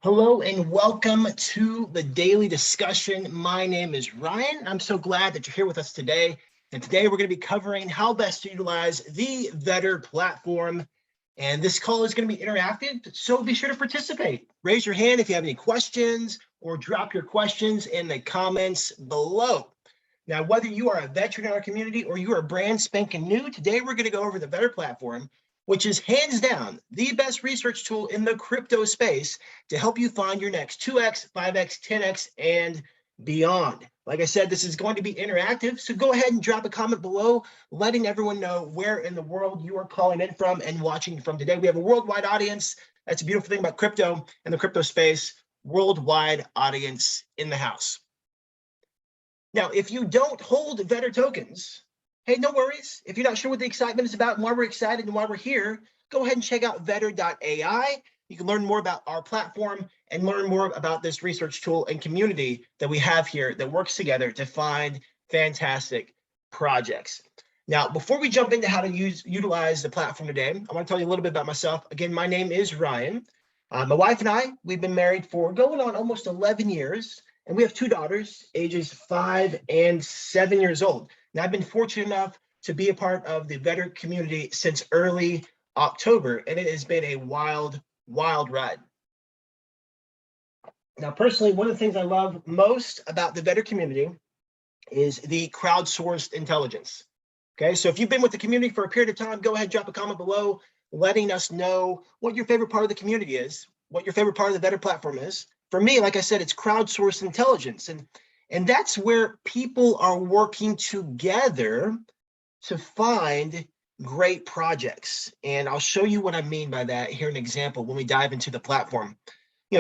Hello and welcome to the daily discussion. My name is Ryan. I'm so glad that you're here with us today. And today we're going to be covering how best to utilize the Vetter platform. And this call is going to be interactive, so be sure to participate. Raise your hand if you have any questions or drop your questions in the comments below. Now, whether you are a veteran in our community or you are brand spanking new, today we're going to go over the Vetter platform, which is hands down the best research tool in the crypto space to help you find your next 2x, 5x, 10x, and beyond. Like I said, this is going to be interactive, so go ahead and drop a comment below, letting everyone know where in the world you are calling in from and watching from today. We have a worldwide audience. That's a beautiful thing about crypto and the crypto space, worldwide audience in the house. Now, if you don't hold Vetter tokens, hey, no worries. If you're not sure what the excitement is about and why we're excited and why we're here, go ahead and check out vetter.ai. You can learn more about our platform and learn more about this research tool and community that we have here that works together to find fantastic projects. Now, before we jump into how to utilize the platform today, I want to tell you a little bit about myself. Again, my name is Ryan. My wife and I, we've been married for going on almost 11 years. And we have two daughters, ages 5 and 7 years old. And I've been fortunate enough to be a part of the Vetter community since early October, and it has been a wild, wild ride. Now, personally, one of the things I love most about the Vetter community is the crowdsourced intelligence. Okay, so if you've been with the community for a period of time, go ahead and drop a comment below, letting us know what your favorite part of the community is, what your favorite part of the Vetter platform is. For me, like I said, it's crowdsourced intelligence. And that's where people are working together to find great projects. And I'll show you what I mean by that here, an example when we dive into the platform.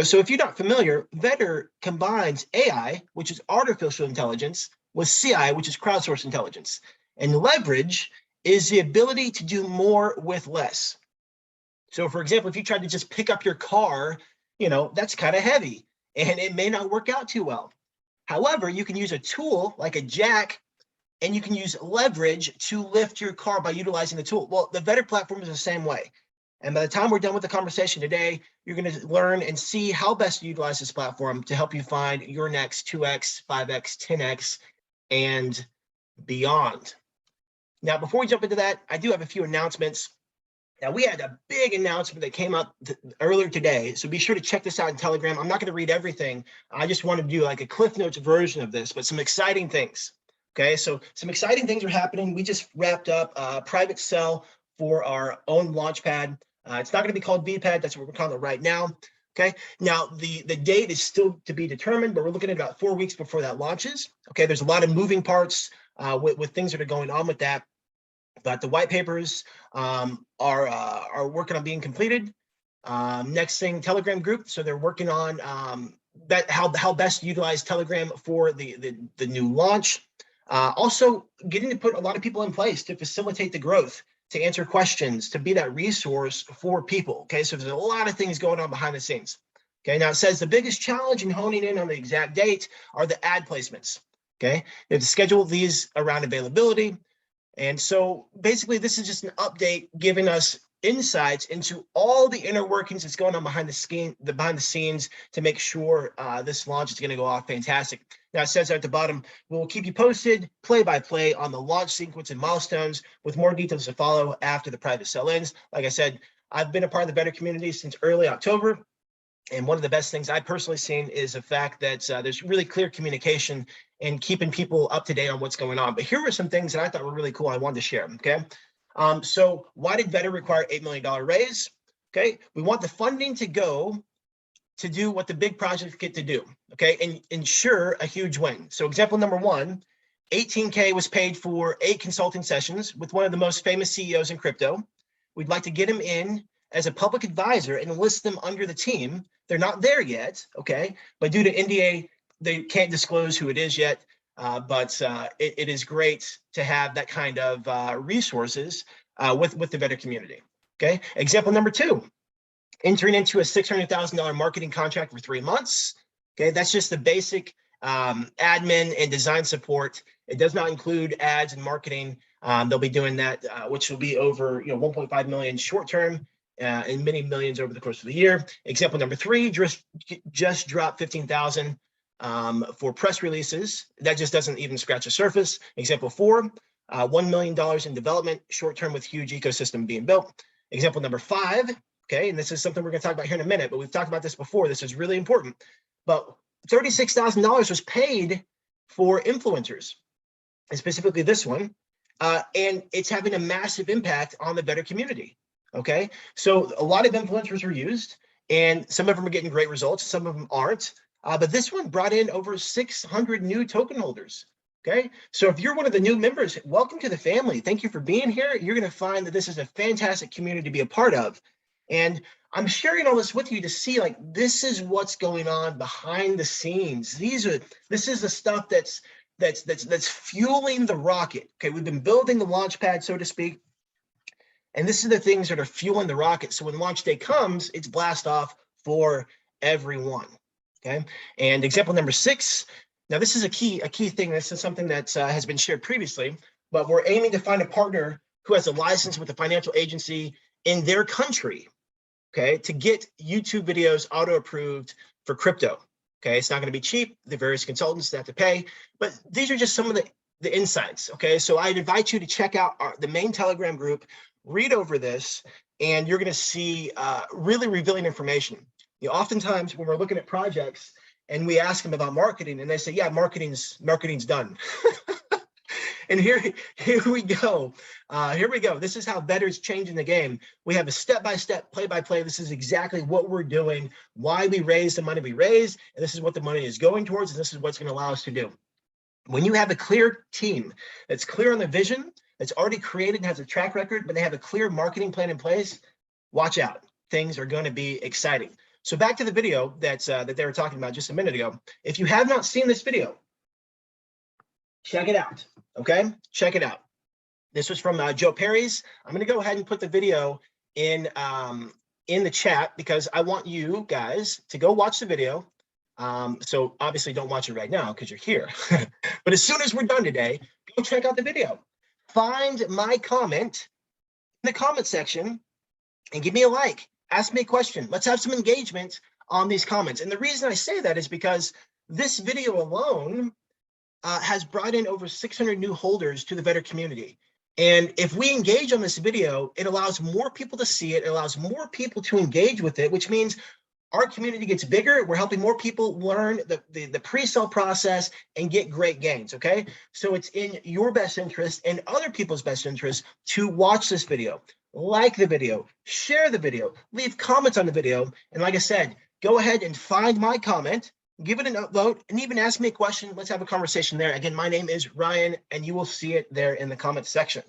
So if you're not familiar, Vetter combines AI, which is artificial intelligence, with CI, which is crowdsourced intelligence. And leverage is the ability to do more with less. So for example, if you tried to just pick up your car, that's kind of heavy and it may not work out too well. However, you can use a tool like a jack and you can use leverage to lift your car by utilizing the tool. Well, the Vetter platform is the same way. And by the time we're done with the conversation today, you're going to learn and see how best to utilize this platform to help you find your next 2x, 5x, 10x, and beyond. Now, before we jump into that, I do have a few announcements. Now, we had a big announcement that came up earlier today, so be sure to check this out in Telegram. I'm not going to read everything. I just want to do like a Cliff Notes version of this, but some exciting things. Okay, so some exciting things are happening. We just wrapped up a private sell for our own launchpad. It's not going to be called VPad. That's what we're calling it right now. Okay, now the date is still to be determined, but we're looking at about 4 weeks before that launches. Okay, there's a lot of moving parts with things that are going on with that. But the white papers are working on being completed. Next thing, Telegram group. So they're working on how best to utilize Telegram for the new launch. Also getting to put a lot of people in place to facilitate the growth, to answer questions, to be that resource for people. Okay, so there's a lot of things going on behind the scenes. Okay, now it says the biggest challenge in honing in on the exact date are the ad placements. Okay, you have to schedule these around availability. And so basically, this is just an update giving us insights into all the inner workings that's going on behind the scenes to make sure this launch is going to go off fantastic. Now, it says at the bottom, we'll keep you posted play by play on the launch sequence and milestones with more details to follow after the private sell ends. Like I said, I've been a part of the Vetter community since early October. And one of the best things I've personally seen is the fact that there's really clear communication and keeping people up to date on what's going on. But here were some things that I thought were really cool I wanted to share, okay? So why did Vetter require $8 million raise? Okay, we want the funding to go to do what the big projects get to do, okay, and ensure a huge win. So example number one, $18K was paid for 8 consulting sessions with one of the most famous CEOs in crypto. We'd like to get him in as a public advisor and enlist them under the team. They're not there yet, okay? But due to NDA, they can't disclose who it is yet. But it is great to have that kind of resources with the Vetter community, okay? Example number two, entering into a $600,000 marketing contract for 3 months, okay? That's just the basic admin and design support. It does not include ads and marketing. They'll be doing that, which will be over 1.5 million short term and many millions over the course of the year. Example number 3, just dropped 15,000 for press releases. That just doesn't even scratch the surface. Example 4, $1 million in development, short-term with huge ecosystem being built. Example number 5, okay, and this is something we're going to talk about here in a minute, but we've talked about this before. This is really important. But $36,000 was paid for influencers, and specifically this one, and it's having a massive impact on the Better community. Okay, so a lot of influencers are used, and some of them are getting great results, some of them aren't. But this one brought in over 600 new token holders. Okay, so if you're one of the new members, welcome to the family. Thank you for being here. You're going to find that this is a fantastic community to be a part of. And I'm sharing all this with you to see, like, this is what's going on behind the scenes. This is the stuff that's fueling the rocket. Okay, we've been building the launch pad, so to speak. And this is the things that are fueling the rocket. So when launch day comes, it's blast off for everyone. Okay. And example number 6. Now this is a key thing. This is something that has been shared previously, but we're aiming to find a partner who has a license with a financial agency in their country. Okay, to get YouTube videos auto approved for crypto. Okay, it's not going to be cheap. The various consultants that have to pay, but these are just some of the insights. Okay, so I'd invite you to check out the main Telegram group, read over this, and you're going to see really revealing information. You know, oftentimes when we're looking at projects and we ask them about marketing, and they say, "Yeah, marketing's done." And here we go. Here we go. This is how Better's changing the game. We have a step-by-step, play-by-play. This is exactly what we're doing, why we raise the money we raise, and this is what the money is going towards, and this is what's going to allow us to do. When you have a clear team that's clear on the vision, that's already created and has a track record, but they have a clear marketing plan in place, watch out. Things are going to be exciting. So back to the video that they were talking about just a minute ago. If you have not seen this video, check it out. Okay, check it out. This was from Joe Perry's. I'm going to go ahead and put the video in the chat because I want you guys to go watch the video. So obviously don't watch it right now because you're here. But as soon as we're done today, go check out the video. Find my comment in the comment section and give me a like. Ask me a question. Let's have some engagement on these comments. And the reason I say that is because this video alone has brought in over 600 new holders to the Better community. And if we engage on this video, it allows more people to see it. It allows more people to engage with it, which means our community gets bigger. We're helping more people learn the pre-sale process and get great gains, okay? So it's in your best interest and other people's best interest to watch this video, like the video, share the video, leave comments on the video. And like I said, go ahead and find my comment, give it an upvote, and even ask me a question. Let's have a conversation there. Again, my name is Ryan, and you will see it there in the comment section.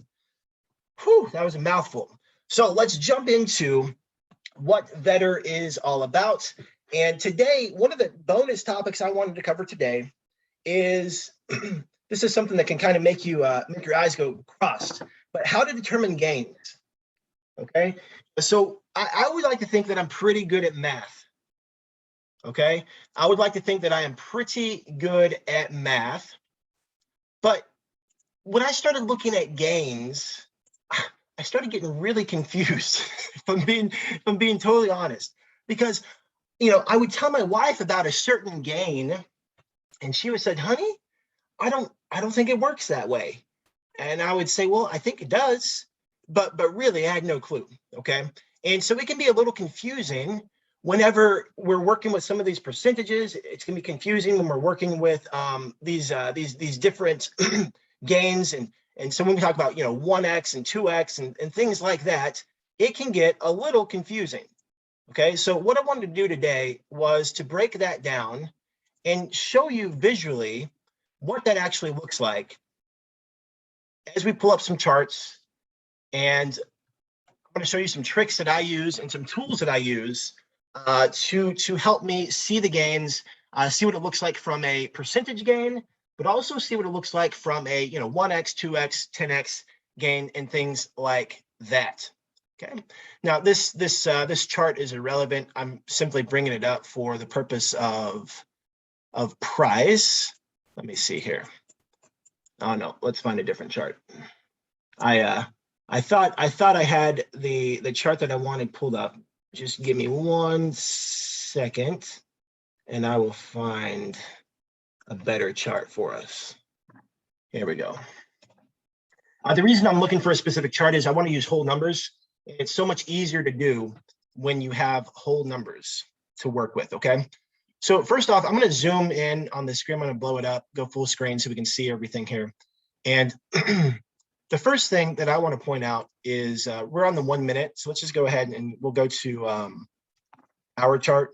Whew, that was a mouthful. So let's jump into what Better is all about. And today, one of the bonus topics I wanted to cover today is, this is something that can kind of make your eyes go crossed, but how to determine gains. Okay, so I would like to think that I'm pretty good at math. Okay, I would like to think that I am pretty good at math, but when I started looking at gains, I started getting really confused, if I'm being totally honest, because, you know, I would tell my wife about a certain gain, and she would say, "Honey, I don't think it works that way," and I would say, "Well, I think it does," but really, I had no clue. Okay, and so it can be a little confusing whenever we're working with some of these percentages. It's going to be confusing when we're working with these different gains. And so when we talk about, you know, 1x and 2x and things like that, it can get a little confusing. Okay, so what I wanted to do today was to break that down and show you visually what that actually looks like as we pull up some charts. And I'm going to show you some tricks that I use and some tools that I use to help me see the gains, see what it looks like from a percentage gain, but also see what it looks like from a, you know, 1x, 2x, 10x gain and things like that. Okay. Now this chart is irrelevant. I'm simply bringing it up for the purpose of price. Let me see here. Oh no, let's find a different chart. I I thought I had the chart that I wanted pulled up. Just give me 1 second and I will find a better chart for us. Here we go. The reason I'm looking for a specific chart is I want to use whole numbers. It's so much easier to do when you have whole numbers to work with, okay? So first off, I'm going to zoom in on the screen. I'm going to blow it up, go full screen so we can see everything here. And the first thing that I want to point out is we're on the 1 minute. So let's just go ahead and we'll go to our chart.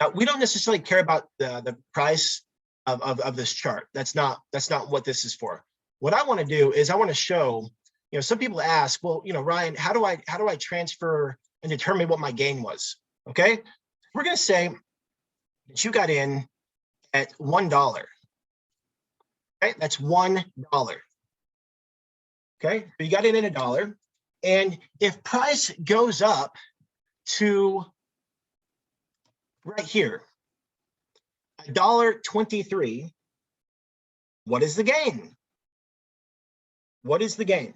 Now, we don't necessarily care about the price of this chart. That's not what this is for. What I want to do is I want to show, some people ask, well, Ryan, how do I transfer and determine what my gain was? Okay, we're going to say that you got in at $1. Okay, that's $1. Okay, so you got in at $1, and if price goes up to right here, $1.23, what is the gain? What is the gain?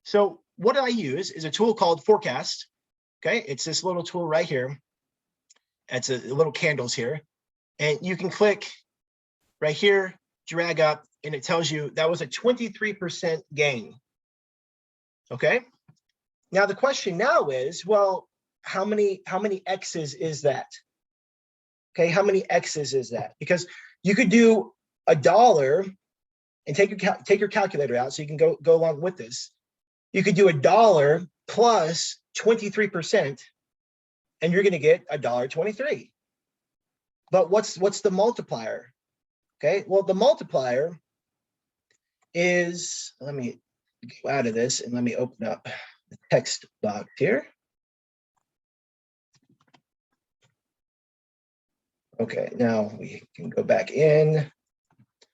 So what I use is a tool called Forecast. Okay, it's this little tool right here. It's a little candles here, and you can click right here, drag up, and it tells you that was a 23% gain. Okay, now the question now is, well, how many X's is that? Okay, how many X's is that? Because you could do $1 and take your calculator out so you can go along with this. You could do $1 plus 23%, and you're going to get $1.23. But what's the multiplier? Okay, well, the multiplier is, let me go out of this and let me open up the text box here. Okay, now we can go back in.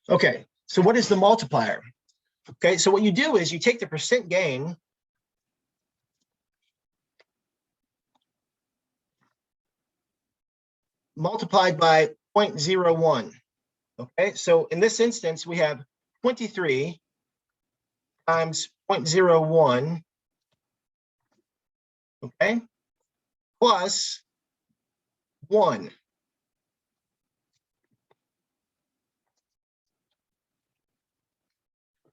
Okay, so what is the multiplier? Okay, so what you do is you take the percent gain multiplied by 0.01. Okay, so in this instance, we have 23 times 0.01, okay, plus 1.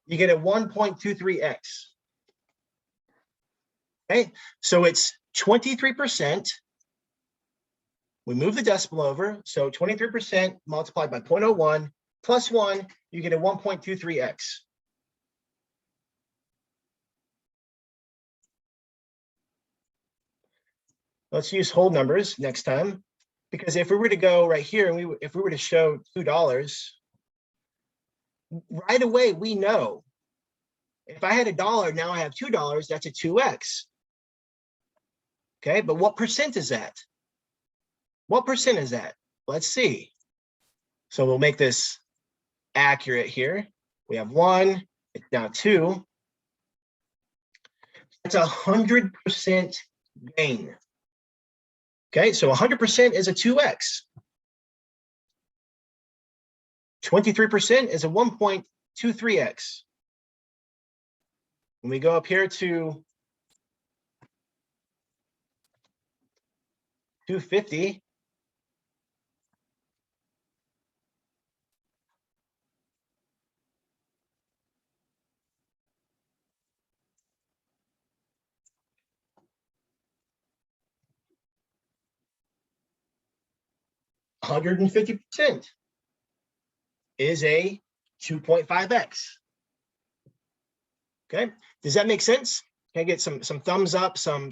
You get a 1.23x. Okay, so it's 23%. We move the decimal over, so 23% multiplied by 0.01 plus 1, you get a 1.23x. Let's use whole numbers next time, because if we were to go right here and if we were to show $2, right away we know if I had $1, now I have $2, that's a 2x. Okay, but what percent is that? What percent is that? Let's see. So we'll make this accurate here. We have 1, it's now 2. That's 100% gain. Okay, so 100% is a 2x. 23% is a 1.23x. When we go up here to 250, $150 is a 2.5x. Okay, does that make sense? Can I get some thumbs up, some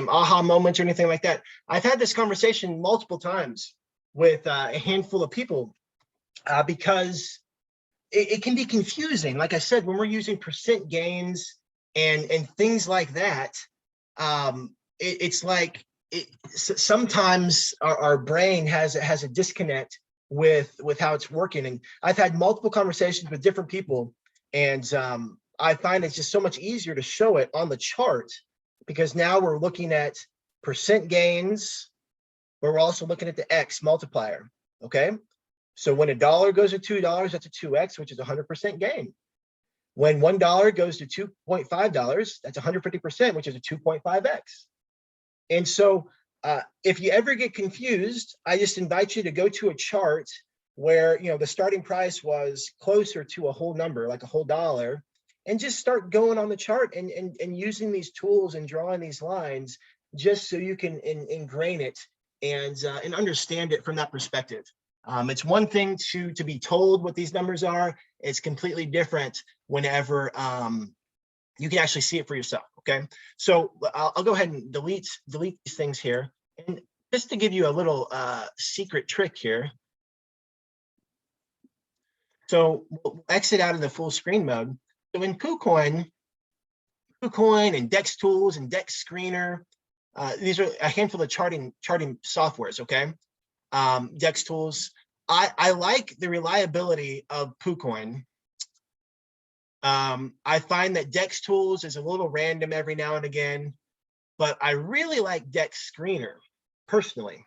aha moments or anything like that? I've had this conversation multiple times with a handful of people because it can be confusing. Like I said, when we're using percent gains and things like that, it's like sometimes our brain has a disconnect with how it's working. And I've had multiple conversations with different people, and I find it's just so much easier to show it on the chart, because now we're looking at percent gains, but we're also looking at the X multiplier. Okay, so when $1 goes to $2, that's a 2x, which is 100% gain. When $1 goes to $2.5, that's 150%, which is a 2.5x. And so if you ever get confused, I just invite you to go to a chart where the starting price was closer to a whole number, like a whole dollar, and just start going on the chart and using these tools and drawing these lines just so you can ingrain it and understand it from that perspective. It's one thing to be told what these numbers are. It's completely different whenever you can actually see it for yourself. Okay, so I'll go ahead and delete these things here, and just to give you a little secret trick here. So we'll exit out of the full screen mode. So in KuCoin and Dex Tools and Dex Screener, these are a handful of charting softwares. Okay, Dex Tools. I like the reliability of KuCoin. I find that Dex Tools is a little random every now and again, but I really like Dex Screener personally.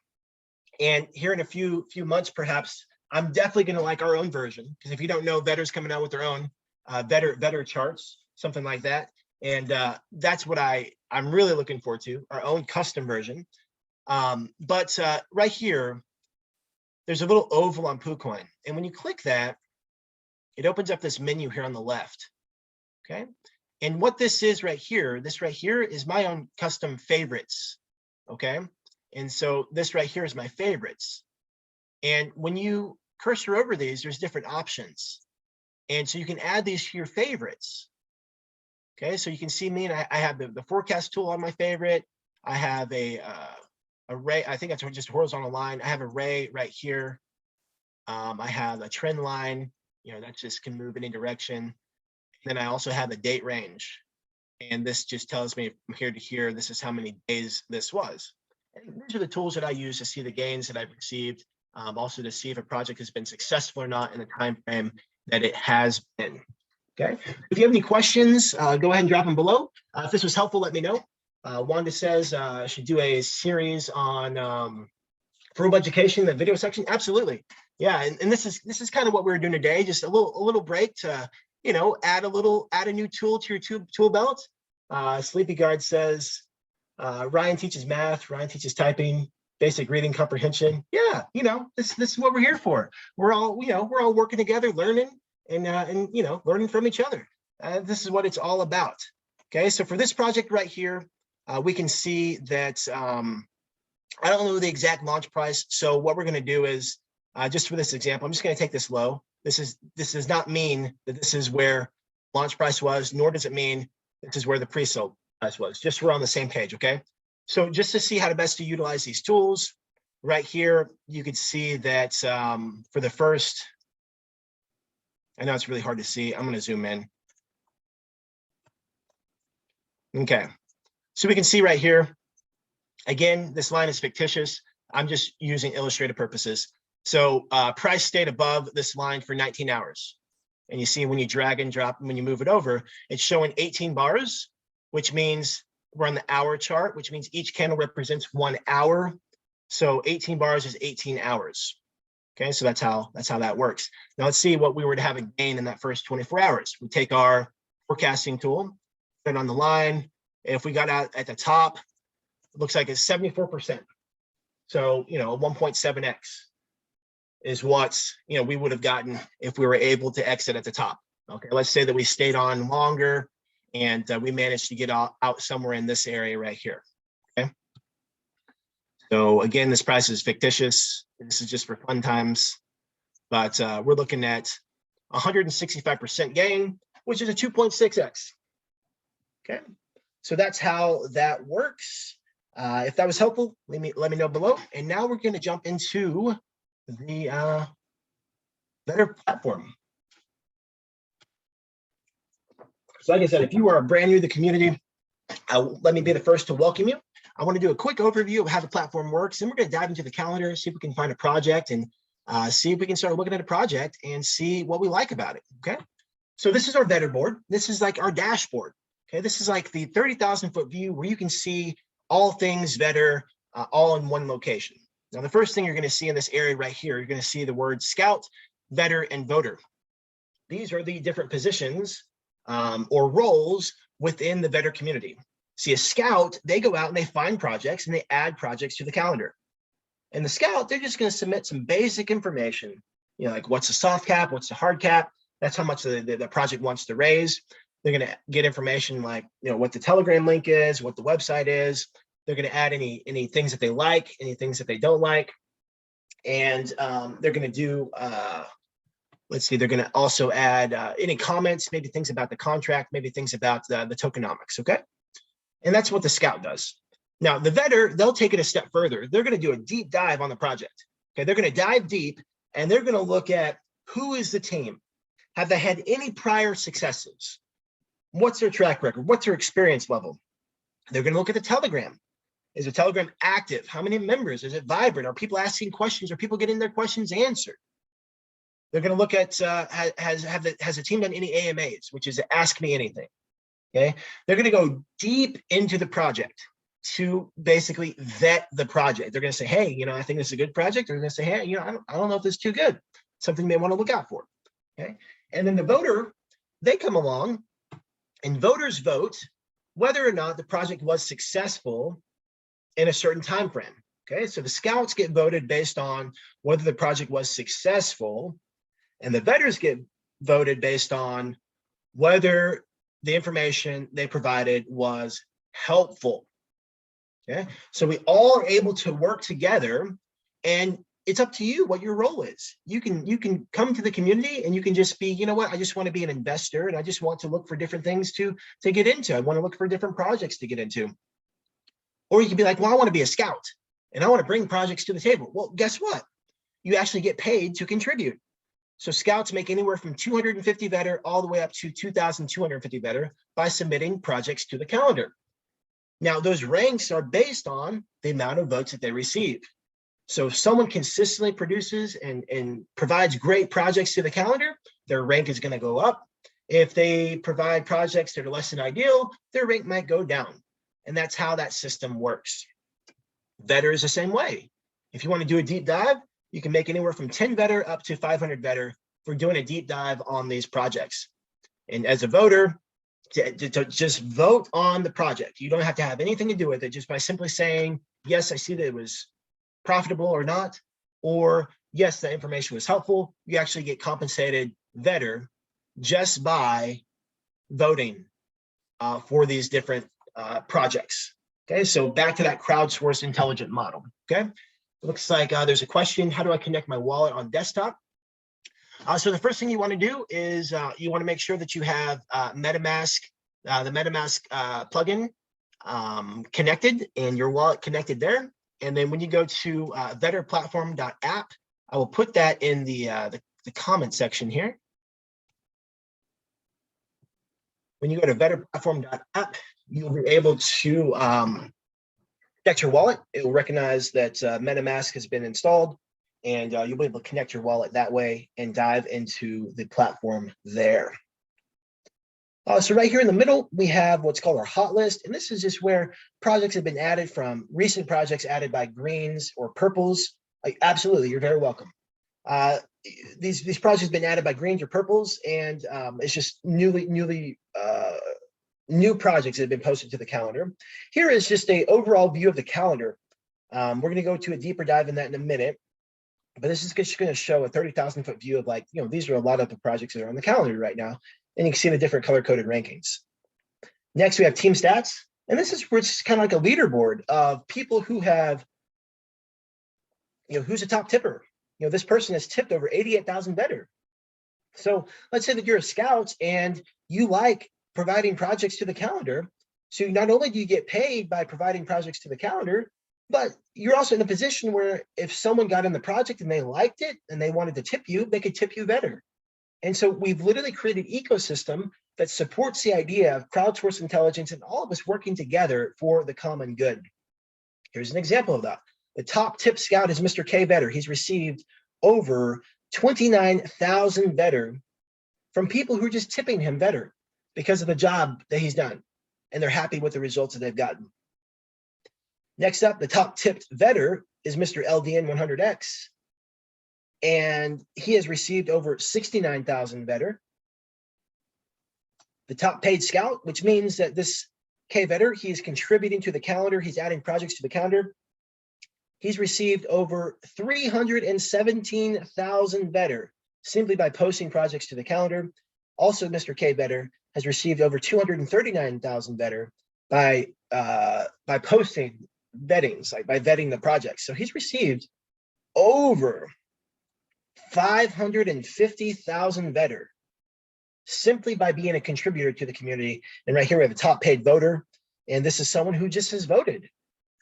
And here in a few months, perhaps, I'm definitely going to like our own version, because if you don't know, Vetter's coming out with their own Vetter charts, something like that. And that's what I'm really looking forward to, our own custom version. But right here, there's a little oval on KuCoin. And when you click that, it opens up this menu here on the left. Okay. And what this is right here, is my own custom favorites. Okay. And so this right here is my favorites. And when you cursor over these, there's different options. And so you can add these to your favorites. Okay. So you can see me, and I have the forecast tool on my favorite. I have a array. I think that's just a horizontal line. I have an array right here. I have a trend line, that just can move any direction. And then I also have a date range. And this just tells me from here to here, this is how many days this was. And these are the tools that I use to see the gains that I've received, also to see if a project has been successful or not in the time frame that it has been. Okay. If you have any questions, go ahead and drop them below. If this was helpful, let me know. Wanda says I should do a series on verbal education in the video section. Absolutely. Yeah. And this is kind of what we're doing today. Just a little break to, add a new tool to your tool belt. Sleepy Guard says, Ryan teaches math, Ryan teaches typing, basic reading comprehension. Yeah. This is what we're here for. We're all working together, learning and learning from each other. This is what it's all about. Okay. So for this project right here, we can see that I don't know the exact launch price. So what we're going to do is just for this example, I'm just going to take this low. This does not mean that this is where launch price was, nor does it mean this is where the pre-sale price was. Just so we're on the same page. Okay. So just to see how to best to utilize these tools right here, you could see that for the first, I know it's really hard to see. I'm going to zoom in. Okay. So we can see right here, again, this line is fictitious. I'm just using illustrative purposes. So price stayed above this line for 19 hours. And you see when you drag and drop, when you move it over, it's showing 18 bars, which means we're on the hour chart, which means each candle represents 1 hour. So 18 bars is 18 hours. Okay, so that's how that works. Now let's see what we were to have a gain in that first 24 hours. We take our forecasting tool, put it on the line. If we got out at the top, it looks like it's 74%. So, 1.7x is what, we would have gotten if we were able to exit at the top. Okay, let's say that we stayed on longer and we managed to get out somewhere in this area right here. Okay. So again, this price is fictitious. This is just for fun times, but we're looking at 165% gain, which is a 2.6x. Okay. So that's how that works. If that was helpful, let me know below. And now we're going to jump into the Vetter platform. So like I said, if you are brand new to the community, let me be the first to welcome you. I want to do a quick overview of how the platform works, and we're going to dive into the calendar, see if we can find a project, and see if we can start looking at a project and see what we like about it. Okay. So this is our Vetter board. This is like our dashboard. Okay. This is like the 30,000-foot view where you can see all things Vetter all in one location. Now, the first thing you're going to see in this area right here, you're going to see the word Scout, Vetter, and Voter. These are the different positions or roles within the Vetter community. See, a scout, they go out and they find projects and they add projects to the calendar. And the scout, they're just going to submit some basic information, like what's the soft cap, what's the hard cap, that's how much the project wants to raise. They're going to get information like, what the Telegram link is, what the website is. They're going to add any things that they like, any things that they don't like. And they're going to do, let's see, they're going to also add any comments, maybe things about the contract, maybe things about the tokenomics, okay? And that's what the scout does. Now, the vetter, they'll take it a step further. They're going to do a deep dive on the project. Okay, they're going to dive deep and they're going to look at who is the team. Have they had any prior successes? What's their track record? What's their experience level? They're going to look at the Telegram. Is the Telegram active? How many members? Is it vibrant? Are people asking questions? Are people getting their questions answered? They're going to look at has the team done any AMAs, which is Ask Me Anything. Okay, they're going to go deep into the project to basically vet the project. They're going to say, hey, I think this is a good project. They're going to say, hey, I don't know if this is too good. Something you may want to look out for. Okay, and then the voter, they come along, and voters vote whether or not the project was successful in a certain time frame. Okay, so the scouts get voted based on whether the project was successful, and the vetters get voted based on whether the information they provided was helpful. Okay, so we all are able to work together, and it's up to you what your role is. You can come to the community and you can just be, I just want to be an investor and I just want to look for different things to get into. I want to look for different projects to get into. Or you can be like, well, I want to be a scout and I want to bring projects to the table. Well, guess what? You actually get paid to contribute. So scouts make anywhere from 250 vetter all the way up to 2,250 vetter by submitting projects to the calendar. Now, those ranks are based on the amount of votes that they receive. So if someone consistently produces and provides great projects to the calendar, their rank is going to go up. If they provide projects that are less than ideal, their rank might go down. And that's how that system works. Vetter is the same way. If you want to do a deep dive, you can make anywhere from 10 vetter up to 500 vetter for doing a deep dive on these projects. And as a voter, to just vote on the project. You don't have to have anything to do with it, just by simply saying, yes, I see that it was profitable or not, or yes, the information was helpful. You actually get compensated vetter just by voting for these different projects. Okay, so back to that crowdsourced intelligent model. Okay, looks like there's a question. How do I connect my wallet on desktop? So the first thing you want to do is you want to make sure that you have MetaMask, the MetaMask plugin connected and your wallet connected there. And then when you go to vetterplatform.app, I will put that in the comment section here. When you go to vetterplatform.app, you'll be able to connect your wallet. It will recognize that MetaMask has been installed, and you'll be able to connect your wallet that way and dive into the platform there. So right here in the middle, we have what's called our hot list. And this is just where projects have been added from recent projects added by greens or purples. Like, absolutely, you're very welcome. These projects have been added by greens or purples, and it's just new projects that have been posted to the calendar. Here is just a overall view of the calendar. We're going to go to a deeper dive in that in a minute. But this is just going to show a 30,000-foot view of, like, these are a lot of the projects that are on the calendar right now. And you can see the different color-coded rankings. Next, we have team stats. And this is where it's kind of like a leaderboard of people who have, who's a top tipper. This person has tipped over 88,000 better. So let's say that you're a scout and you like providing projects to the calendar. So not only do you get paid by providing projects to the calendar, but you're also in a position where if someone got in the project and they liked it and they wanted to tip you, they could tip you better. And so we've literally created an ecosystem that supports the idea of crowdsourced intelligence and all of us working together for the common good. Here's an example of that. The top tip scout is Mr. K Vetter. He's received over 29,000 Vetter from people who are just tipping him Vetter because of the job that he's done. And they're happy with the results that they've gotten. Next up, the top tipped Vetter is Mr. LDN100X. And he has received over 69,000 Vetter. the top paid scout, which means that this KVetter, he's contributing to the calendar. He's adding projects to the calendar. He's received over 317,000 better simply by posting projects to the calendar. Also, Mr. KVetter has received over 239,000 better by posting vettings, like by vetting the projects. So he's received over 550,000 better simply by being a contributor to the community. And right here we have a top paid voter, and this is someone who just has voted.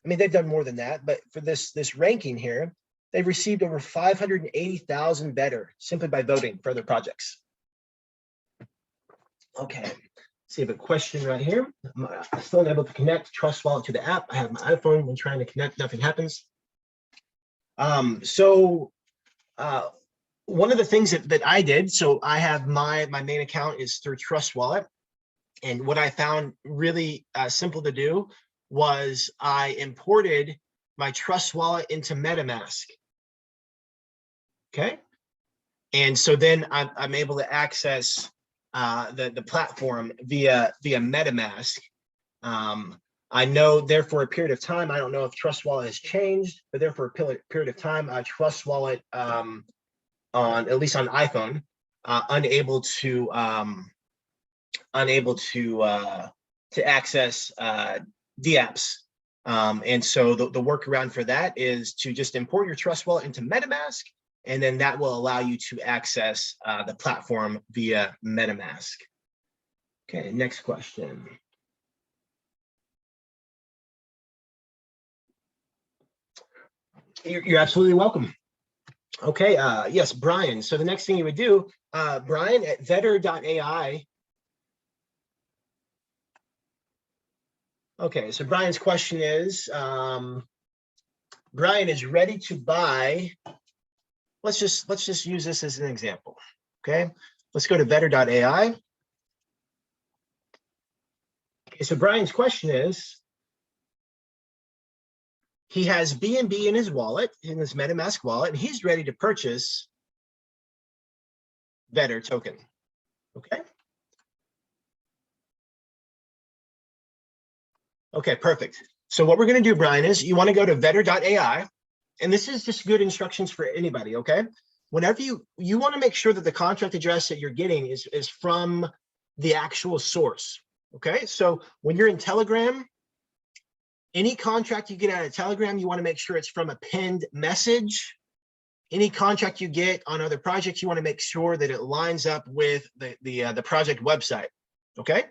I mean, they've done more than that, but for this ranking here, they've received over 580,000 better simply by voting for their projects. Okay, see, I have a question right here. I'm still unable to connect Trust Wallet to the app. I have my iPhone. When trying to connect, nothing happens. One of the things that I did, so I have my main account is through Trust Wallet, and what I found really simple to do was I imported my Trust Wallet into MetaMask. Okay, and so then I'm able to access the platform via MetaMask. I know there for a period of time, I don't know if Trust Wallet has changed, but there for a period of time, Trust Wallet on at least on iPhone, unable to access dApps. And so the workaround for that is to just import your Trust Wallet into MetaMask, and then that will allow you to access the platform via MetaMask. Okay, next question. You're absolutely welcome. Okay, yes, Brian. So the next thing you would do, Brian at vetter.ai. Okay, so Brian's question is, Brian is ready to buy. Let's just use this as an example. Okay, let's go to vetter.ai. Okay, so Brian's question is, he has BNB in his wallet, in his MetaMask wallet, and he's ready to purchase Vetter token. Okay. Okay, perfect. So what we're going to do, Brian, is you want to go to vetter.ai, and this is just good instructions for anybody. Okay. Whenever you want to make sure that the contract address that you're getting is from the actual source. Okay. So when you're in Telegram, any contract you get out of Telegram, you want to make sure it's from a pinned message. Any contract you get on other projects, you want to make sure that it lines up with the project website. Okay,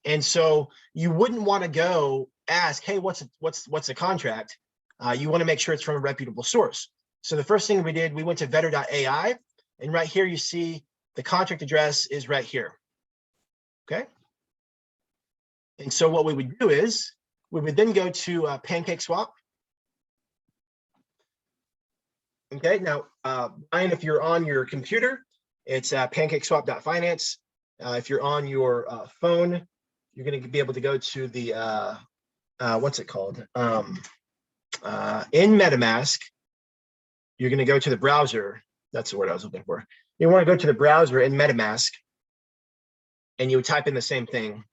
and so you wouldn't want to go ask, hey, what's the contract? You want to make sure it's from a reputable source. So the first thing we did, we went to vetter.ai, and right here you see the contract address is right here. Okay, and so what we would do is we would then go to PancakeSwap. Okay, now, Brian, if you're on your computer, it's pancakeswap.finance. If you're on your phone, you're going to be able to go to the, what's it called? In MetaMask, you're going to go to the browser. That's the word I was looking for. You want to go to the browser in MetaMask, and you would type in the same thing.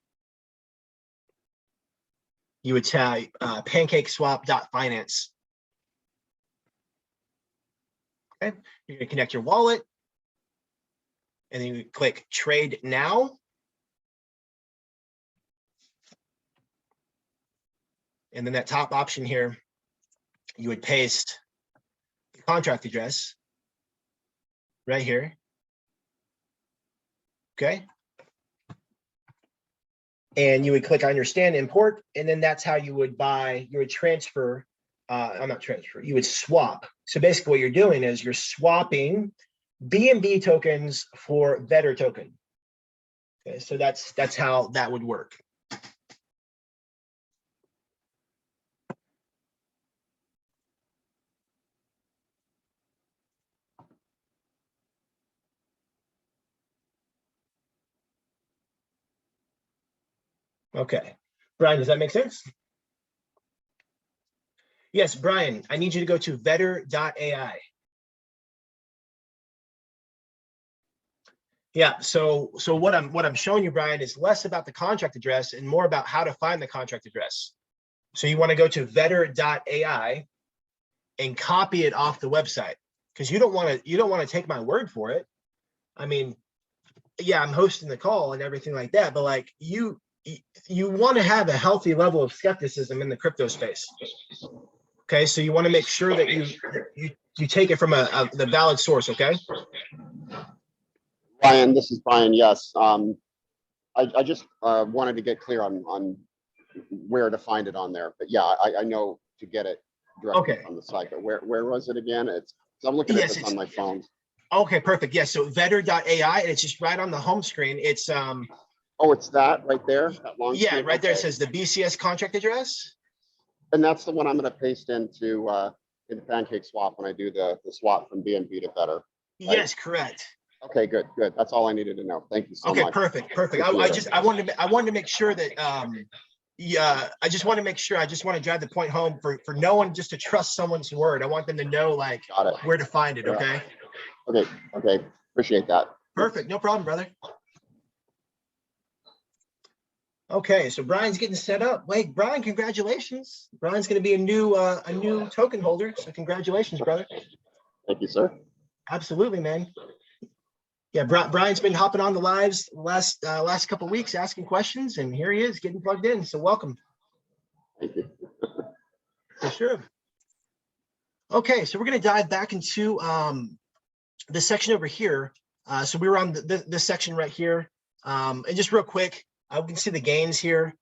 You would type pancakeswap.finance. Okay, you're going to connect your wallet, and then you click Trade Now. And then that top option here, you would paste the contract address right here. Okay. And you would click on your stand import, and then that's how you would buy, you would transfer, not transfer, you would swap. So basically what you're doing is you're swapping BNB tokens for Vetter token. Okay, so that's how that would work. Okay, Brian, does that make sense? Yes, Brian, I need you to go to vetter.ai. Yeah. So what I'm showing you, Brian, is less about the contract address and more about how to find the contract address. So you want to go to vetter.ai and copy it off the website, because you don't want to take my word for it. I mean, yeah, I'm hosting the call and everything like that, but like you want to have a healthy level of skepticism in the crypto space. Okay, so you want to make sure that you take it from the valid source. Okay. Brian, this is Brian. Yes, I just wanted to get clear on where to find it on there. But yeah, I know to get it directly from the site. But where was it again? I'm looking at this on my phone. Okay, perfect. Yes, so vetter.ai, and it's just right on the home screen. It's oh, it's that right there. That long yeah, screen? right there. It says the BCS contract address. And that's the one I'm going to paste into Pancake Swap when I do the swap from BNB to Vetter. Right? Yes, correct. Okay, good. That's all I needed to know. Thank you so much. Okay, perfect. I wanted to make sure that yeah, I just want to drive the point home for no one just to trust someone's word. I want them to know like where to find it. Okay. Okay. Appreciate that. Perfect. No problem, brother. Okay, so Brian's getting set up. Wait, Brian, congratulations. Brian's going to be a new token holder. So congratulations, brother. Thank you, sir. Absolutely, man. Yeah, Brian's been hopping on the lives last couple of weeks, asking questions, and here he is getting plugged in. So welcome. Thank you. For sure. Okay, so we're going to dive back into the section over here. So we were on this section right here, and just real quick, we can see the gains here,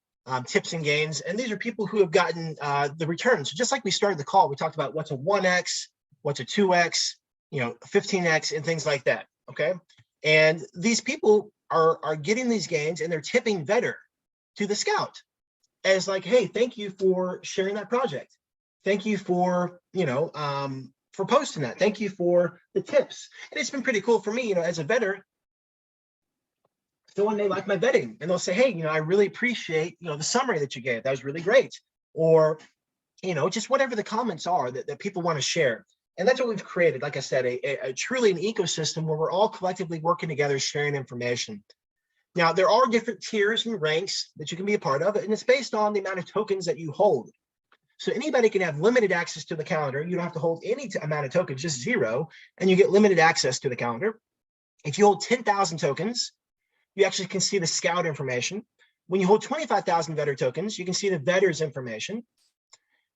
tips and gains, and these are people who have gotten the returns. So just like we started the call, we talked about what's a 1x, what's a 2x, 15x, and things like that. Okay. And these people are getting these gains and they're tipping Vetter to the scout as like, hey, thank you for sharing that project. Thank you for, for posting that. Thank you for the tips. And it's been pretty cool for me, as a Vetter. Someone may like my vetting and they'll say, hey, I really appreciate, the summary that you gave. That was really great. Or, just whatever the comments are that people want to share. And that's what we've created, like I said, a truly an ecosystem where we're all collectively working together, sharing information. Now, there are different tiers and ranks that you can be a part of, and it's based on the amount of tokens that you hold. So anybody can have limited access to the calendar. You don't have to hold any amount of tokens, just 0, and you get limited access to the calendar. If you hold 10,000 tokens, you actually can see the scout information. When you hold 25,000 Vetter tokens, you can see the Vetter's information.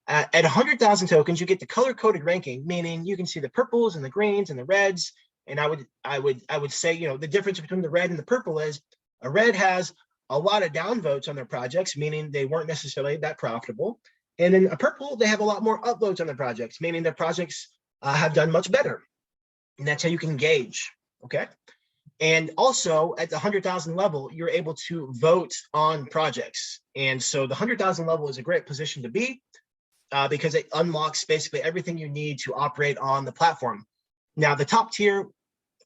At 100,000 tokens, you get the color-coded ranking, meaning you can see the purples and the greens and the reds. And I would say, the difference between the red and the purple is a red has a lot of downvotes on their projects, meaning they weren't necessarily that profitable. And in a purple, they have a lot more upvotes on their projects, meaning their projects have done much better. And that's how you can gauge, okay? And also at the 100,000 level, you're able to vote on projects. And so the 100,000 level is a great position to be. Because it unlocks basically everything you need to operate on the platform. Now, the top tier,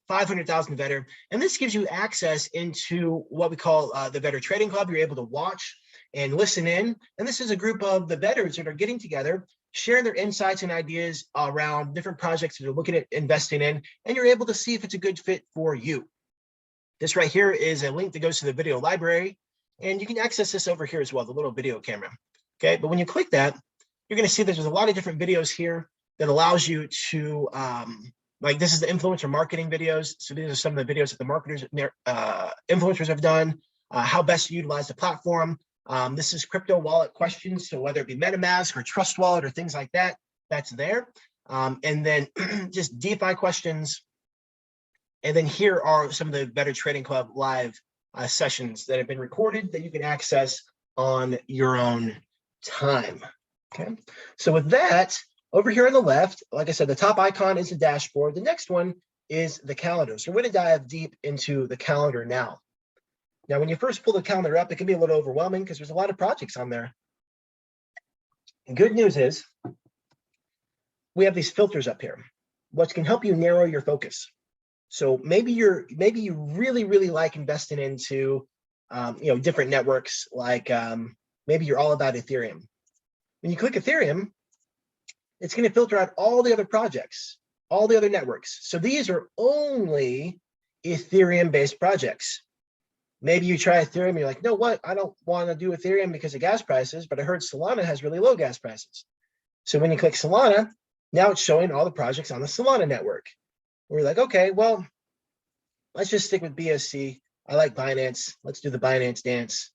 500,000 Vetter, and this gives you access into what we call the Vetter Trading Club. You're able to watch and listen in. And this is a group of the Vetters that are getting together, sharing their insights and ideas around different projects that they're looking at investing in, and you're able to see if it's a good fit for you. This right here is a link that goes to the video library, and you can access this over here as well, the little video camera. Okay, but when you click that, you're going to see that there's a lot of different videos here that allows you to, like this is the influencer marketing videos. So these are some of the videos that the marketers, influencers have done, how best to utilize the platform. This is crypto wallet questions. So whether it be MetaMask or Trust Wallet or things like that, that's there. And then just DeFi questions. And then here are some of the Vetter Trading Club live sessions that have been recorded that you can access on your own time. Okay, so with that, over here on the left, like I said, the top icon is the dashboard. The next one is the calendar. So we're going to dive deep into the calendar now. Now, when you first pull the calendar up, it can be a little overwhelming because there's a lot of projects on there. And good news is we have these filters up here, which can help you narrow your focus. So maybe you really like investing into different networks, like maybe you're all about Ethereum. When you click Ethereum, it's going to filter out all the other projects, all the other networks. So these are only Ethereum-based projects. Maybe you try Ethereum, you're like, no, what? I don't want to do Ethereum because of gas prices, but I heard Solana has really low gas prices. So when you click Solana, now it's showing all the projects on the Solana network. We're like, okay, well, let's just stick with BSC. I like Binance. Let's do the Binance dance.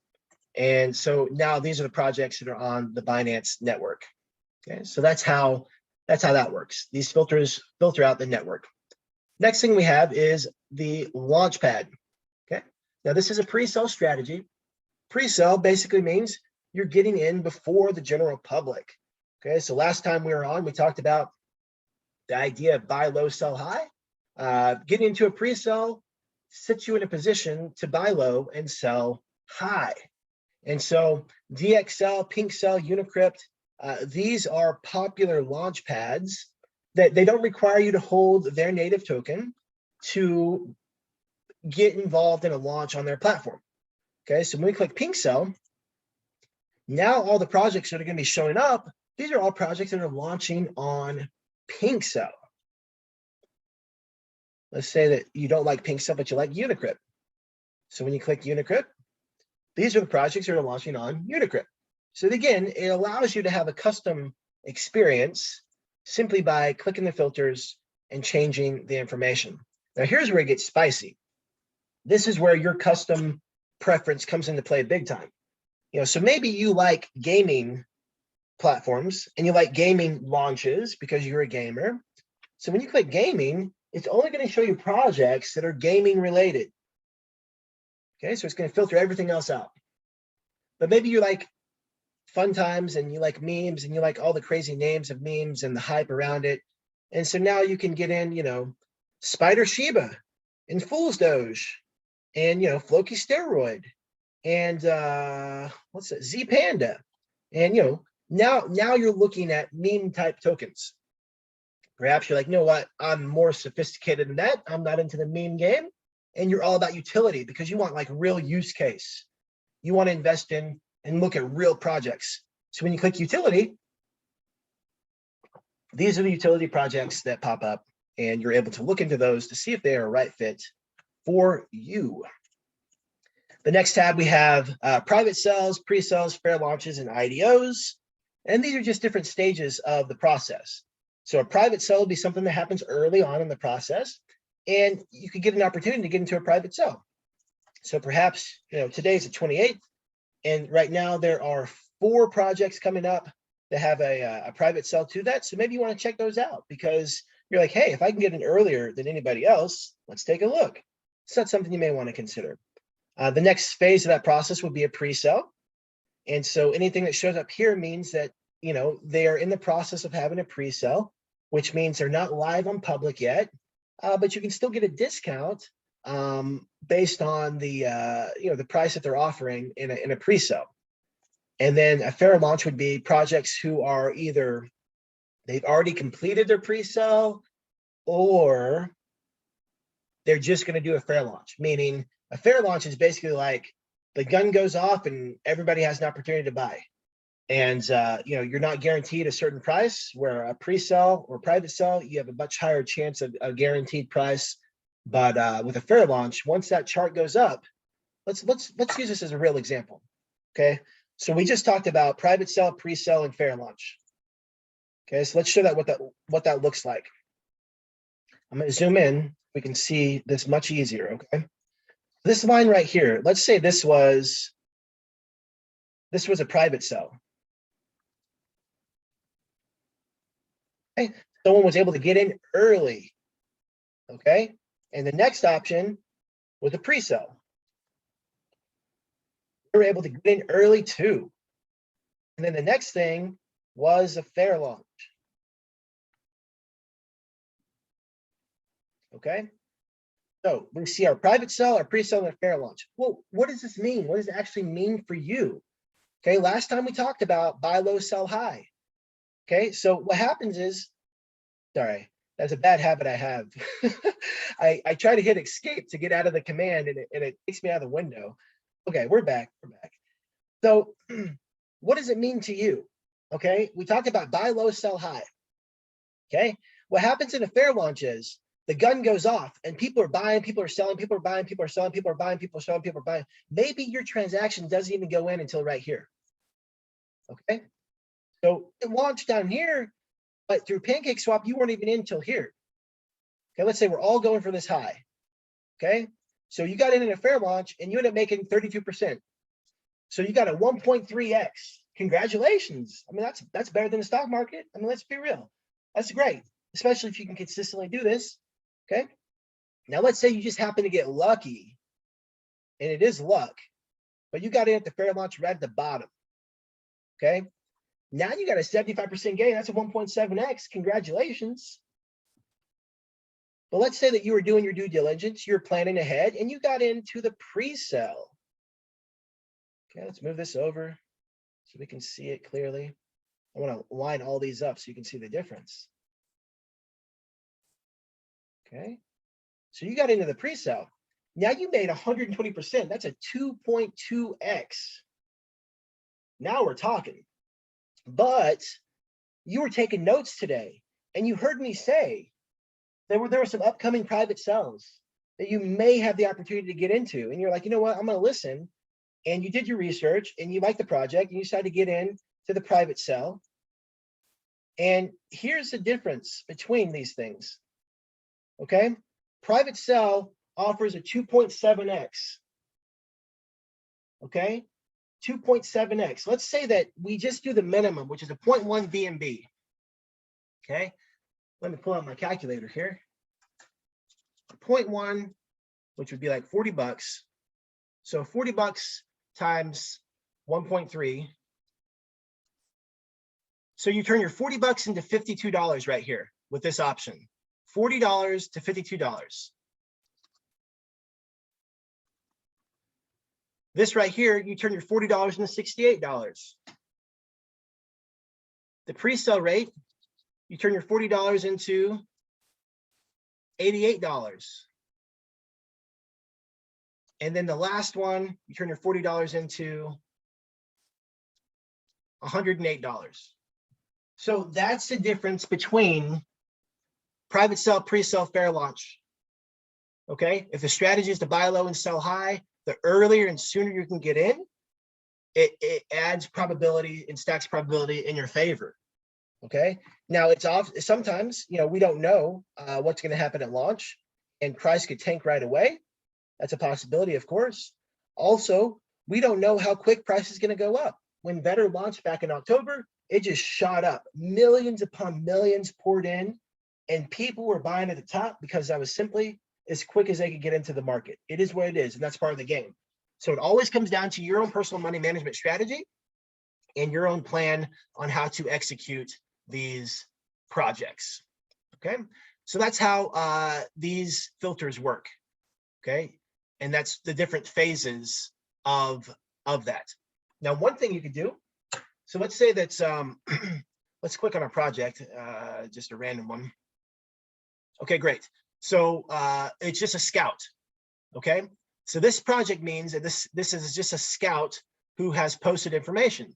And so now these are the projects that are on the Binance network. Okay, so that's how that works. These filters filter out the network. Next thing we have is the Launchpad. Okay, now this is a pre-sale strategy. Pre-sale basically means you're getting in before the general public. Okay, so last time we were on, we talked about the idea of buy low, sell high. Getting into a pre-sale sets you in a position to buy low and sell high. And so DXL, PinkCell, Unicrypt, these are popular launch pads that they don't require you to hold their native token to get involved in a launch on their platform. Okay, so when we click PinkCell, now all the projects that are going to be showing up, these are all projects that are launching on PinkCell. Let's say that you don't like PinkCell, but you like Unicrypt. So when you click Unicrypt, these are the projects that are launching on Unicrypt. So again, it allows you to have a custom experience simply by clicking the filters and changing the information. Now here's where it gets spicy. This is where your custom preference comes into play big time. So maybe you like gaming platforms and you like gaming launches because you're a gamer. So when you click gaming, it's only going to show you projects that are gaming related. Okay, so it's going to filter everything else out. But maybe you like fun times and you like memes and you like all the crazy names of memes and the hype around it. And so now you can get in, Spider Shiba and Fool's Doge and, Floki Steroid and what's that? Z Panda. And, now you're looking at meme type tokens. Perhaps you're like, you know what? I'm more sophisticated than that. I'm not into the meme game. And you're all about utility because you want like real use case. You want to invest in and look at real projects. So when you click utility, these are the utility projects that pop up and you're able to look into those to see if they are a right fit for you. The next tab we have private sales, pre-sales, fair launches, and IDOs. And these are just different stages of the process. So a private sale will be something that happens early on in the process, and you could get an opportunity to get into a private sale. So perhaps, today's the 28th, and right now there are 4 projects coming up that have a private sale to that. So maybe you want to check those out because you're like, hey, if I can get in earlier than anybody else, let's take a look. So that's something you may want to consider. The next phase of that process would be a pre-sale. And so anything that shows up here means that, they are in the process of having a pre-sale, which means they're not live on public yet, but you can still get a discount based on the, the price that they're offering in a pre-sale. And then a fair launch would be projects who are either they've already completed their pre-sale or they're just going to do a fair launch, meaning a fair launch is basically like the gun goes off and everybody has an opportunity to buy. And, you're not guaranteed a certain price, where a pre-sale or private sale, you have a much higher chance of a guaranteed price. But with a fair launch, once that chart goes up, let's use this as a real example. Okay, so we just talked about private sale, pre-sale, and fair launch. Okay, so let's show that what that looks like. I'm going to zoom in. We can see this much easier. Okay, this line right here. Let's say this was a private sale. Okay, someone was able to get in early. Okay, and the next option was a pre-sale. They were able to get in early too. And then the next thing was a fair launch. Okay, so we see our private sale, our pre-sale, and a fair launch. Well, what does this mean? What does it actually mean for you? Okay, last time we talked about buy low, sell high. Okay, so what happens is, sorry, that's a bad habit I have. I try to hit escape to get out of the command and it takes me out of the window. Okay, we're back. So what does it mean to you? Okay, we talked about buy low, sell high. Okay, what happens in a fair launch is the gun goes off and people are buying, people are selling, people are buying, people are selling, people are buying, people are selling, people are buying. Maybe your transaction doesn't even go in until right here. Okay. So it launched down here, but through Pancake Swap, you weren't even in until here. Okay. Let's say we're all going for this high. Okay. So you got in a fair launch and you end up making 32%. So you got a 1.3x. Congratulations. I mean, that's better than the stock market. I mean, let's be real. That's great, especially if you can consistently do this. Okay. Now let's say you just happen to get lucky, and it is luck, but you got in at the fair launch right at the bottom. Okay. Now you got a 75% gain. That's a 1.7x. Congratulations. But let's say that you were doing your due diligence, you're planning ahead, and you got into the pre-sell. Okay, let's move this over so we can see it clearly. I want to line all these up so you can see the difference. Okay, so you got into the pre-sale. Now you made 120%. That's a 2.2x. Now we're talking. But you were taking notes today, and you heard me say there were some upcoming private sells that you may have the opportunity to get into. And you're like, you know what, I'm going to listen. And you did your research and you like the project and you decided to get in to the private sell. And here's the difference between these things. Okay. Private sell offers a 2.7x. Okay. 2.7x. Let's say that we just do the minimum, which is a 0.1 VMB. Okay. Let me pull out my calculator here. 0.1, which would be like 40 bucks. So 40 bucks times 1.3. So you turn your 40 bucks into $52 right here with this option. $40 to $52. This right here, you turn your $40 into $68. The pre-sale rate, you turn your $40 into $88. And then the last one, you turn your $40 into $108. So that's the difference between private sell, pre-sell, fair launch. Okay, if the strategy is to buy low and sell high, the earlier and sooner you can get in, it adds probability and stacks probability in your favor. Okay, now it's off. Sometimes, you know, we don't know what's going to happen at launch, and price could tank right away. That's a possibility, of course. Also, we don't know how quick price is going to go up. When Better launched back in October, it just shot up. Millions upon millions poured in, and people were buying at the top because that was simply as quick as they could get into the market. It is what it is, and that's part of the game. So it always comes down to your own personal money management strategy and your own plan on how to execute these projects. Okay, so that's how these filters work. Okay, and that's the different phases of that. Now, one thing you could do, so let's say that's let's click on a project, just a random one. Okay, great. So it's just a scout. Okay, so this project means that this is just a scout who has posted information.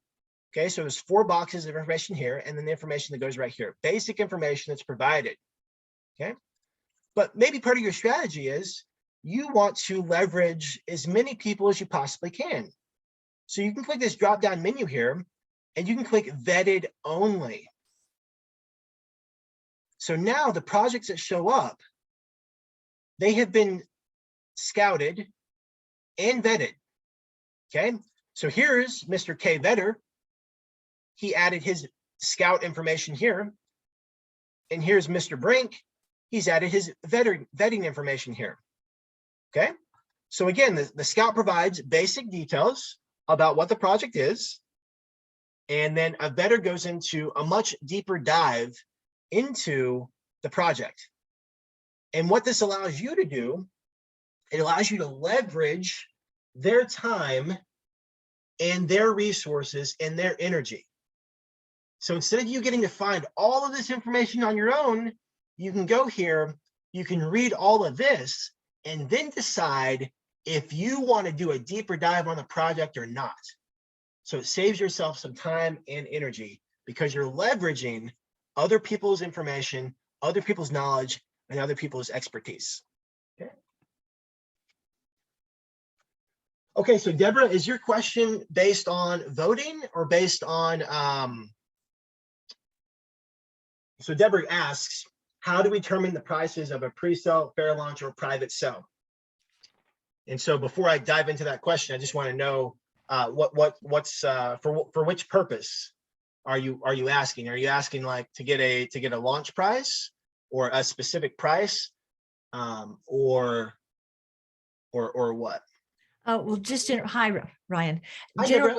Okay, so there's 4 boxes of information here, and then the information that goes right here, basic information that's provided. Okay, but maybe part of your strategy is you want to leverage as many people as you possibly can. So you can click this drop-down menu here, and you can click vetted only. So now the projects that show up, they have been scouted and vetted. Okay, so here's Mr. K Vetter. He added his scout information here. And here's Mr. Brink. He's added his vetting information here. Okay, so again, the scout provides basic details about what the project is. And then a vetter goes into a much deeper dive into the project. And what this allows you to do, it allows you to leverage their time and their resources and their energy. So instead of you getting to find all of this information on your own, you can go here, you can read all of this, and then decide if you want to do a deeper dive on the project or not. So it saves yourself some time and energy because you're leveraging other people's information, other people's knowledge, and other people's expertise. Okay. Okay, so Deborah, is your question based on voting or based on, so Deborah asks, how do we determine the prices of a pre-sale, fair launch, or private sale? And so before I dive into that question, I just want to know what's for which purpose are you asking? Are you asking like to get a launch price or a specific price, or what? Well, just hi, Ryan. Hi, Deborah.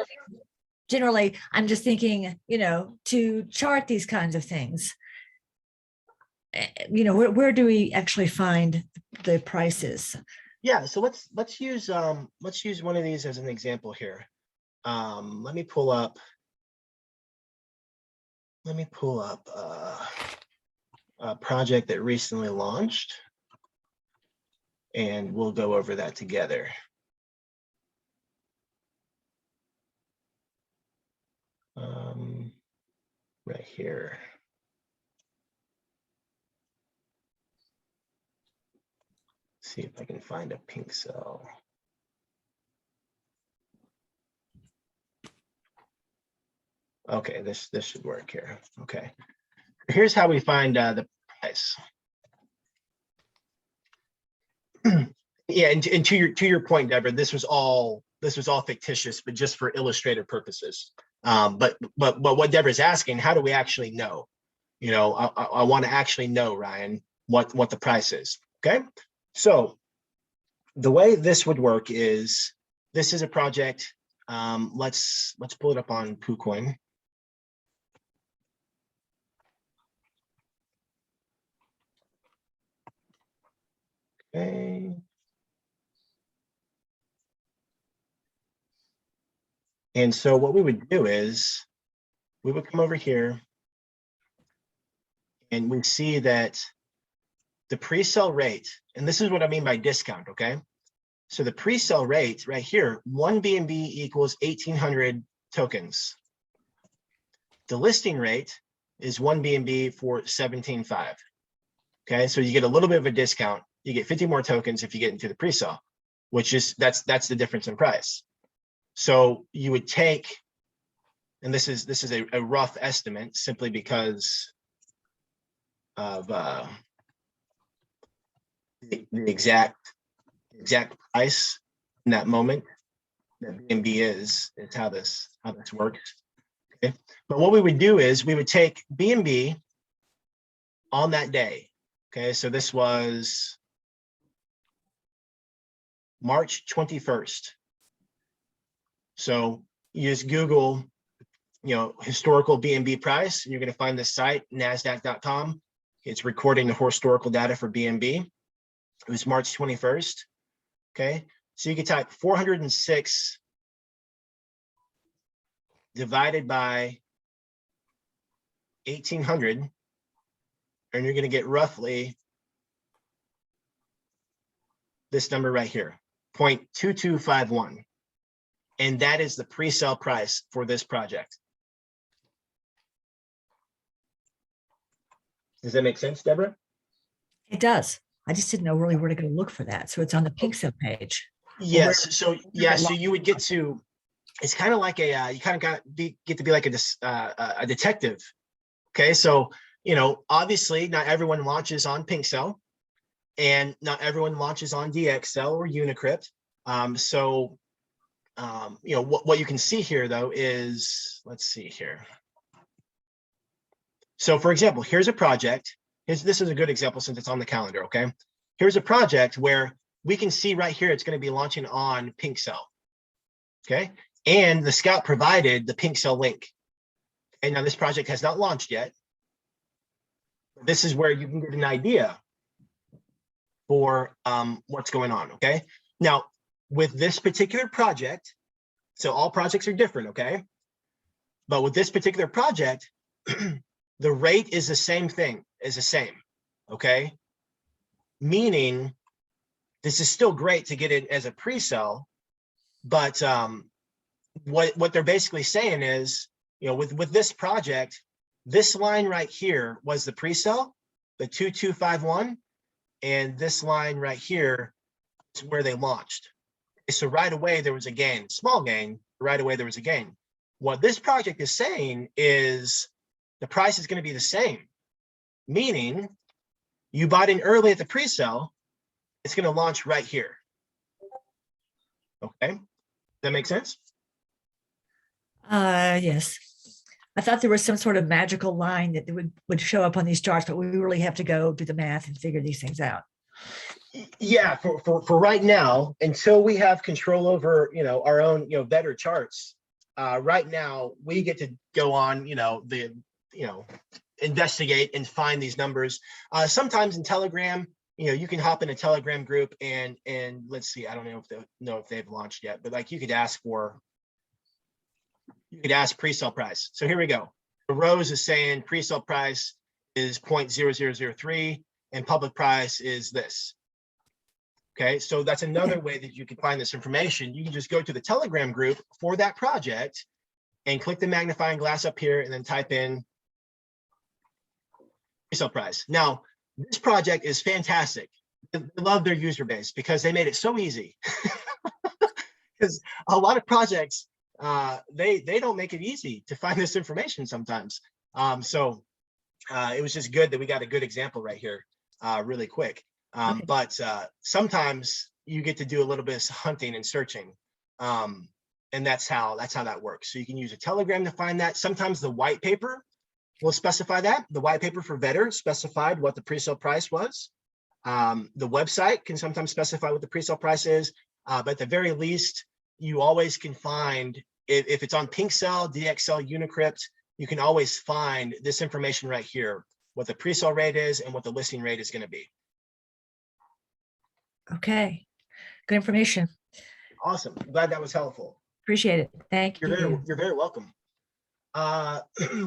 Generally, I'm just thinking, to chart these kinds of things, where do we actually find the prices? Yeah, so let's use one of these as an example here. Let me pull up a project that recently launched, and we'll go over that together. Right here. See if I can find a pink cell. Okay, this should work here. Okay, here's how we find the price. Yeah, and to your point, Deborah, this was all fictitious, but just for illustrative purposes. But what Deborah's asking, how do we actually know? I want to actually know, Ryan, what the price is. Okay, so the way this would work is, this is a project. Let's pull it up on KuCoin. Okay. And so what we would do is we would come over here and we see that the pre-sale rate, and this is what I mean by discount, okay? So the pre-sale rate right here, 1 BNB equals 1,800 tokens. The listing rate is 1 BNB for 17.5. Okay, so you get a little bit of a discount. You get 50 more tokens if you get into the pre-sale, which is that's the difference in price. So you would take, and this is a rough estimate simply because of the exact price in that moment that BNB is how this works. Okay, but what we would do is we would take BNB on that day. Okay, so this was March 21st. So you just Google, historical BNB price, and you're going to find this site, nasdaq.com. It's recording the historical data for BNB. It was March 21st. Okay, so you can type 406 divided by 1,800, and you're going to get roughly this number right here, 0.2251. And that is the pre-sale price for this project. Does that make sense, Deborah? It does. I just didn't know really where to go look for that. So it's on the pink cell page. Yes. So you would get to, it's kind of like you kind of get to be like a detective. Okay. So, obviously not everyone launches on pink cell, and not everyone launches on DXL or Unicrypt. What you can see here though is, let's see here. So for example, here's a project. This is a good example since it's on the calendar, okay? Here's a project where we can see right here, it's going to be launching on pink cell, okay? And the scout provided the pink cell link. And now this project has not launched yet. This is where you can get an idea for what's going on, okay? Now, with this particular project, so all projects are different, okay? But with this particular project, the rate is the same thing, okay? Meaning, this is still great to get it as a pre-sale, but what they're basically saying is, with this project, this line right here was the pre-sale, the 2251, and this line right here is where they launched. So right away there was a gain, small gain. Right away there was a gain. What this project is saying is the price is going to be the same, meaning you bought in early at the pre-sale, it's going to launch right here. Okay, does that make sense? Yes. I thought there was some sort of magical line that would show up on these charts, but we really have to go do the math and figure these things out. Yeah, for right now, until we have control over, our own, better charts, right now we get to go on, investigate and find these numbers. Sometimes in Telegram, you can hop in a Telegram group and let's see, I don't know if they've launched yet, but like you could ask pre-sale price. So here we go. The Rose is saying pre-sale price is 0.0003 and public price is this. Okay, so that's another way that you can find this information. You can just go to the Telegram group for that project and click the magnifying glass up here and then type in pre-sale price. Now, this project is fantastic. I love their user base because they made it so easy. Because a lot of projects, they don't make it easy to find this information sometimes. So it was just good that we got a good example right here really quick. Okay. But sometimes you get to do a little bit of hunting and searching. And that's how that works. So you can use a Telegram to find that. Sometimes the white paper will specify that. The white paper for Vetter specified what the pre-sale price was. The website can sometimes specify what the pre-sale price is. But at the very least, you always can find, if it's on PinkCell, DXL, Unicrypt, you can always find this information right here, what the pre-sale rate is and what the listing rate is going to be. Okay, good information. Awesome. Glad that was helpful. Appreciate it. Thank you. You're very welcome.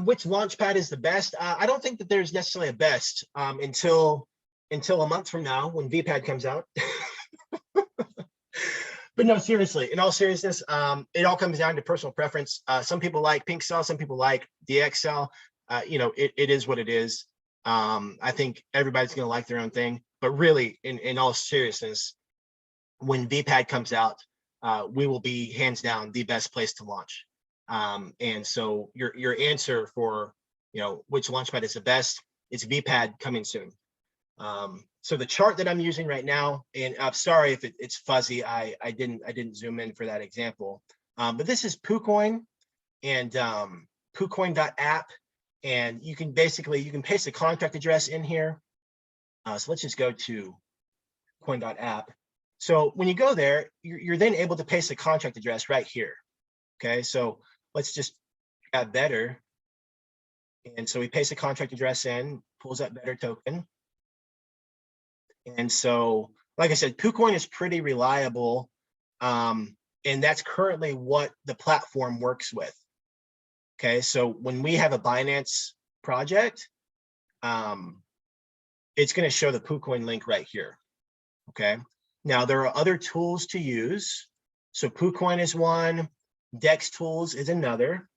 Which launchpad is the best? I don't think that there's necessarily a best until a month from now when VPAD comes out. But no, seriously, in all seriousness, it all comes down to personal preference. Some people like PinkCell, some people like DXL. It is what it is. I think everybody's going to like their own thing. But really, in all seriousness, when VPAD comes out, we will be hands down the best place to launch. And so your answer for which launchpad is the best, it's VPAD coming soon. So the chart that I'm using right now, and I'm sorry if it's fuzzy, I didn't zoom in for that example, but this is PooCoin and PooCoin.app, and you can paste a contract address in here. So let's just go to coin.app. So when you go there, you're then able to paste a contract address right here. Okay, so let's just add Better. And so we paste a contract address in, pulls up Better token. And so, like I said, PooCoin is pretty reliable. And that's currently what the platform works with. Okay, so when we have a Binance project, it's going to show the PooCoin link right here. Okay, now there are other tools to use. So PooCoin is one, Dex Tools is another.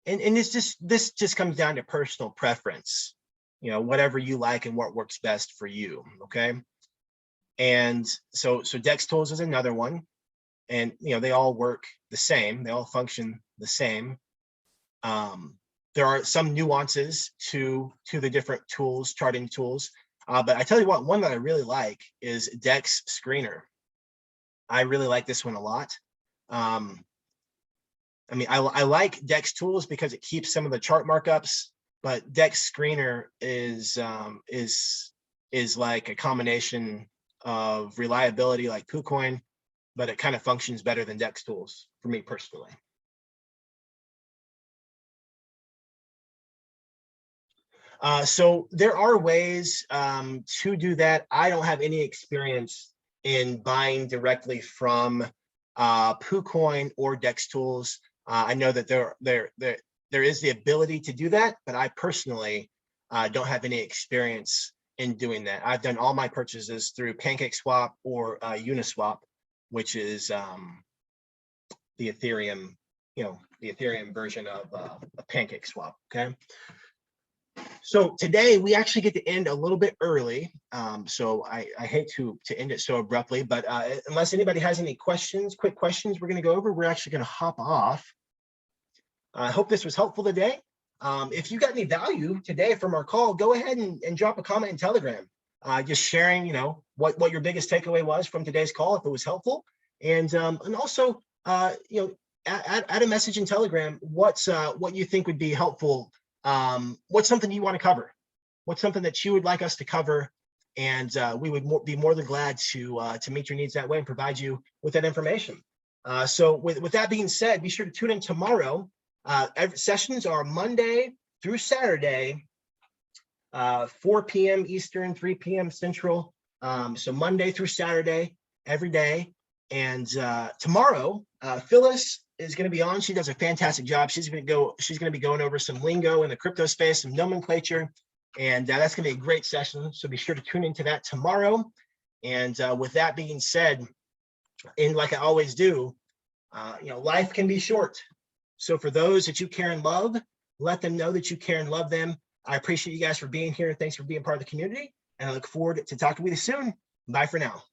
And this just comes down to personal preference, whatever you like and what works best for you. Okay, and so Dex Tools is another one, and they all work the same, they all function the same. There are some nuances to the different tools, charting tools, but I tell you what, one that I really like is Dex Screener. I really like this one a lot. I like Dex Tools because it keeps some of the chart markups, but Dex Screener is like a combination of reliability like PooCoin, but it kind of functions better than Dex Tools for me personally. So there are ways to do that. I don't have any experience in buying directly from PooCoin or Dex Tools. I know that there is the ability to do that, but I personally don't have any experience in doing that. I've done all my purchases through PancakeSwap or Uniswap, which is the Ethereum, the Ethereum version of PancakeSwap. Okay. So today we actually get to end a little bit early. So I hate to end it so abruptly, but unless anybody has any questions, quick questions we're going to go over, we're actually going to hop off. I hope this was helpful today. If you got any value today from our call, go ahead and drop a comment in Telegram, just sharing, you know, what your biggest takeaway was from today's call, if it was helpful. And also, you know, add a message in Telegram. What you think would be helpful. What's something you want to cover? What's something that you would like us to cover? And we would be more than glad to meet your needs that way and provide you with that information. So with that being said, be sure to tune in tomorrow. Sessions are Monday through Saturday, 4 p.m. Eastern, 3 p.m. Central. So Monday through Saturday, every day. And tomorrow, Phyllis is going to be on. She does a fantastic job. She's going to be going over some lingo in the crypto space, some nomenclature, and that's going to be a great session. So be sure to tune into that tomorrow. And with that being said, and like I always do, you know, life can be short. So for those that you care and love, let them know that you care and love them. I appreciate you guys for being here. Thanks for being part of the community, and I look forward to talking with you soon. Bye for now.